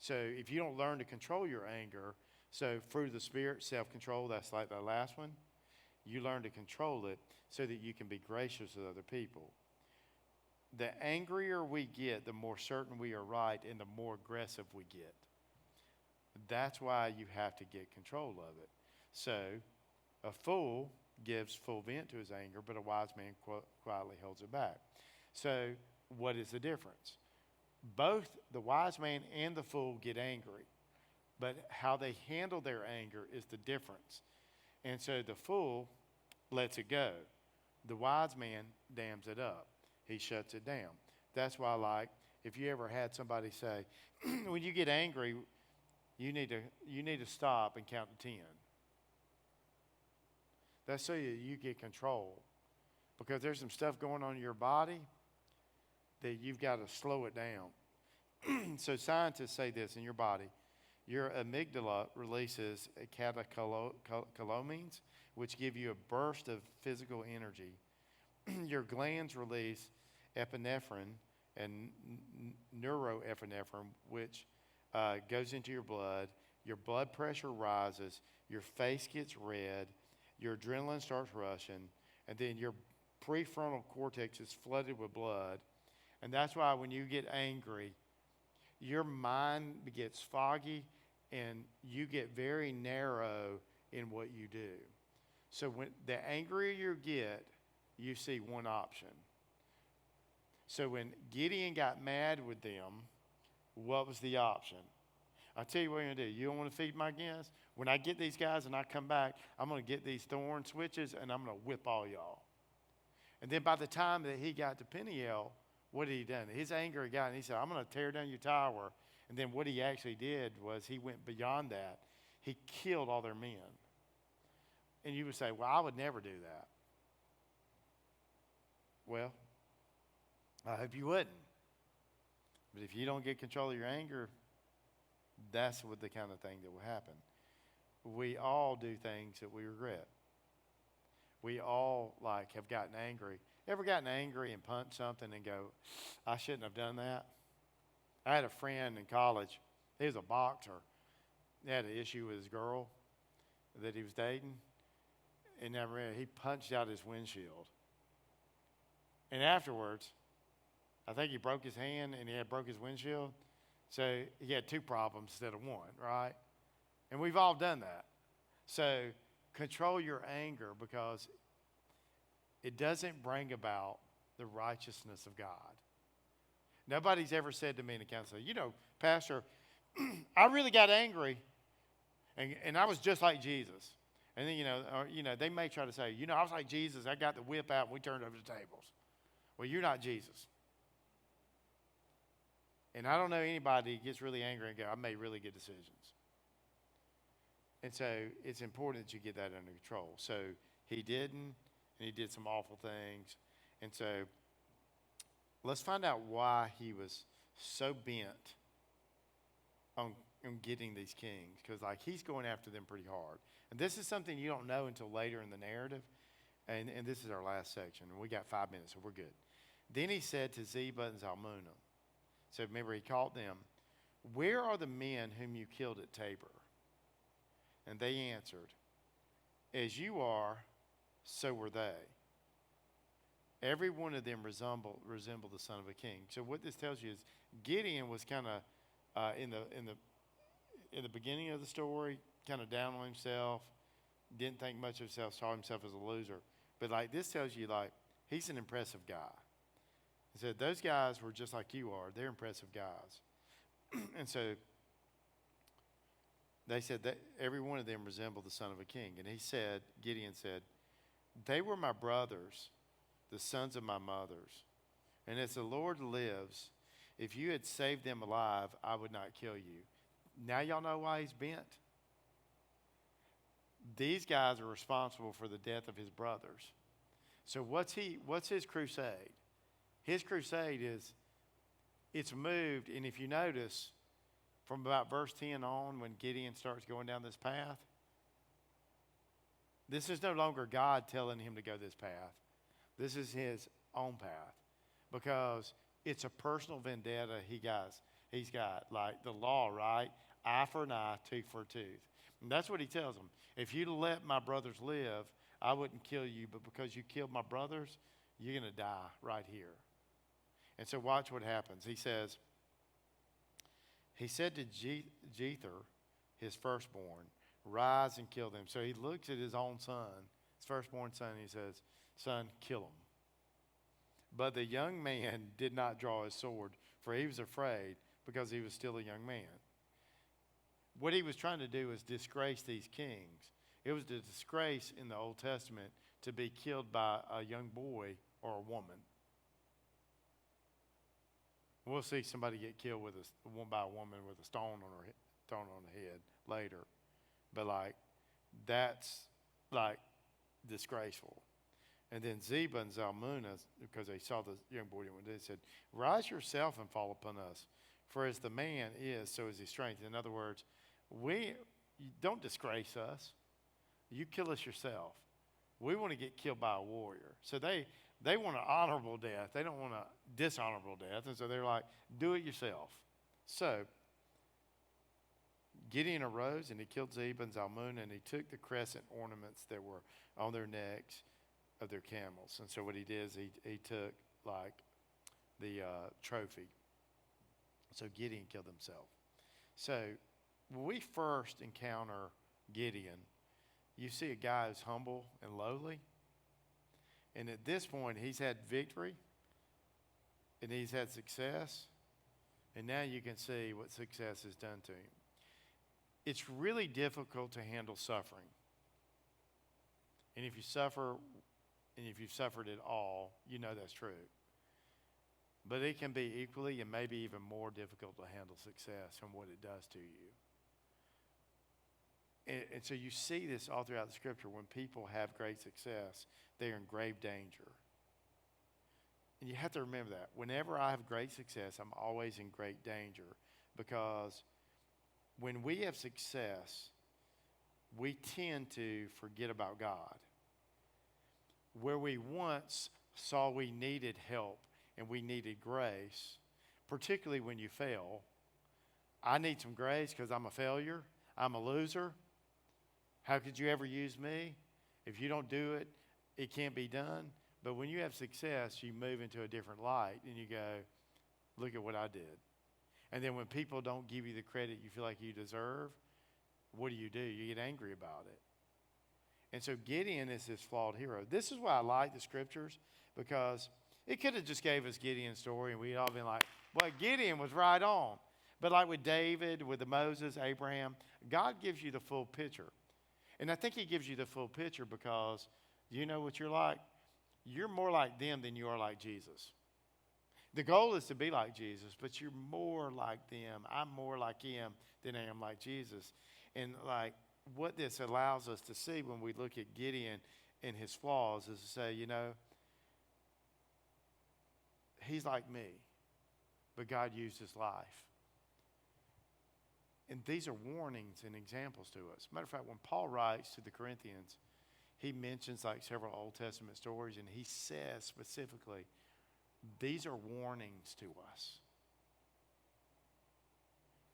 So if you don't learn to control your anger, so fruit of the Spirit, self-control, that's like the last one, you learn to control it so that you can be gracious with other people. The angrier we get, the more certain we are right, and the more aggressive we get. That's why you have to get control of it. So a fool gives full vent to his anger, but a wise man quietly holds it back. So what is the difference? Both the wise man and the fool get angry, but how they handle their anger is the difference. And so the fool lets it go. The wise man dams it up. He shuts it down. That's why, like, if you ever had somebody say, when you get angry, you need to stop and count to 10. That's so you get control. Because there's some stuff going on in your body that you've got to slow it down. So scientists say this in your body. Your amygdala releases catecholamines, which give you a burst of physical energy. Your glands release epinephrine and neuroepinephrine, which goes into your blood. Your blood pressure rises. Your face gets red. Your adrenaline starts rushing. And then your prefrontal cortex is flooded with blood. And that's why when you get angry, your mind gets foggy and you get very narrow in what you do. So when the angrier you get, you see one option. So when Gideon got mad with them, what was the option? I'll tell you what you're going to do. You don't want to feed my guests? When I get these guys and I come back, I'm going to get these thorn switches and I'm going to whip all y'all. And then by the time that he got to Peniel, what had he done? His anger got, and he said, I'm going to tear down your tower. And then what he actually did was he went beyond that. He killed all their men. And you would say, well, I would never do that. Well, I hope you wouldn't. But if you don't get control of your anger, that's what the kind of thing that will happen. We all do things that we regret. We all have gotten angry. Ever gotten angry and punched something and go, I shouldn't have done that? I had a friend in college. He was a boxer. He had an issue with his girl that he was dating. And he punched out his windshield. And afterwards, I think he broke his hand and he had broke his windshield. So he had two problems instead of one, right? And we've all done that. So control your anger, because it doesn't bring about the righteousness of God. Nobody's ever said to me in the council, Pastor, I really got angry and I was just like Jesus. And then, they may try to say, I was like Jesus. I got the whip out and we turned over the tables. Well, you're not Jesus. And I don't know anybody who gets really angry and go, I made really good decisions. And so it's important that you get that under control. So he didn't, and he did some awful things. And so let's find out why he was so bent on getting these kings. Because he's going after them pretty hard. And this is something you don't know until later in the narrative. And this is our last section. And we got 5 minutes, so we're good. Then he said to Zebah and Zalmunna. So remember, he called them, where are the men whom you killed at Tabor? And they answered, as you are, so were they. Every one of them resembled the son of a king. So what this tells you is Gideon was kind of in the beginning of the story, kind of down on himself, didn't think much of himself, saw himself as a loser. But this tells you he's an impressive guy. He said those guys were just like you are. They're impressive guys. And so they said that every one of them resembled the son of a king. And Gideon said, they were my brothers, the sons of my mothers. And as the Lord lives, if you had saved them alive, I would not kill you. Now y'all know why he's bent. These guys are responsible for the death of his brothers. So what's his crusade? His crusade is, it's moved, and if you notice, from about verse 10 on, when Gideon starts going down this path, this is no longer God telling him to go this path. This is his own path, because it's a personal vendetta he's got, like the law, right? Eye for an eye, tooth for a tooth. And that's what he tells them. If you'd let my brothers live, I wouldn't kill you, but because you killed my brothers, you're going to die right here. And so watch what happens. He said to Jether, his firstborn, rise and kill them. So he looks at his own son, his firstborn son, and he says, son, kill him. But the young man did not draw his sword, for he was afraid, because he was still a young man. What he was trying to do was disgrace these kings. It was the disgrace in the Old Testament to be killed by a young boy or a woman. We'll see somebody get killed by a woman with a stone on the head later. But that's disgraceful. And then Zebah and Zalmunna, because they saw the young boy, they said, rise yourself and fall upon us. For as the man is, so is his strength. In other words, don't disgrace us. You kill us yourself. We want to get killed by a warrior. So they want an honorable death. They don't want a dishonorable death. And so they're like, do it yourself. So Gideon arose and he killed Zebah and Zalmunna, and he took the crescent ornaments that were on their necks of their camels. And so what he did is he took the trophy. So Gideon killed himself. So when we first encounter Gideon, you see a guy who's humble and lowly. And at this point, he's had victory and he's had success. And now you can see what success has done to him. It's really difficult to handle suffering. And if you suffer, and if you've suffered at all, you know that's true. But it can be equally and maybe even more difficult to handle success and what it does to you. And so you see this all throughout the scripture. When people have great success, they are in grave danger. And you have to remember that. Whenever I have great success, I'm always in great danger, because when we have success, we tend to forget about God. Where we once saw we needed help and we needed grace, particularly when you fail. I need some grace because I'm a failure. I'm a loser. How could you ever use me? If you don't do it, it can't be done. But when you have success, you move into a different light and you go, look at what I did. And then when people don't give you the credit you feel like you deserve, what do? You get angry about it. And so Gideon is this flawed hero. This is why I like the scriptures, because it could have just gave us Gideon's story and we'd all been like, well, Gideon was right on. But like with David, with the Moses, Abraham, God gives you the full picture. And I think he gives you the full picture because you know what you're like? You're more like them than you are like Jesus. The goal is to be like Jesus, but you're more like them. I'm more like him than I am like Jesus. And what this allows us to see when we look at Gideon and his flaws is to say, he's like me, but God used his life. And these are warnings and examples to us. Matter of fact, when Paul writes to the Corinthians, he mentions several Old Testament stories, and he says specifically, these are warnings to us.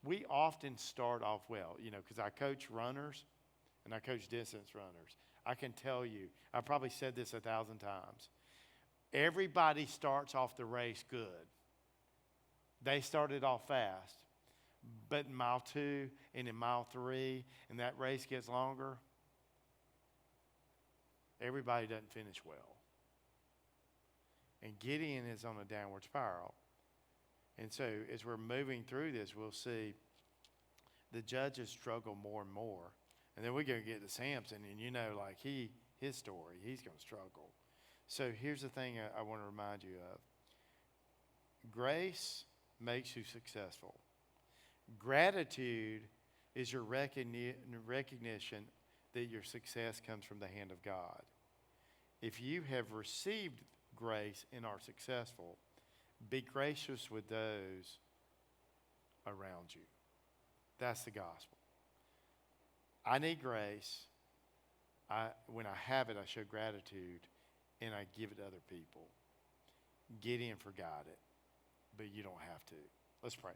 We often start off well, because I coach runners and I coach distance runners. I can tell you, I probably said this 1,000 times. Everybody starts off the race good. They started off fast. But in mile 2 and in mile 3, and that race gets longer, everybody doesn't finish well. And Gideon is on a downward spiral. And so as we're moving through this, we'll see the judges struggle more and more. And then we're going to get to Samson, and his story, he's going to struggle. So here's the thing I want to remind you of. Grace makes you successful. Gratitude is your recognition that your success comes from the hand of God. If you have received grace and are successful, be gracious with those around you. That's the gospel. I need grace. When I have it, I show gratitude, and I give it to other people. Gideon forgot it, but you don't have to. Let's pray.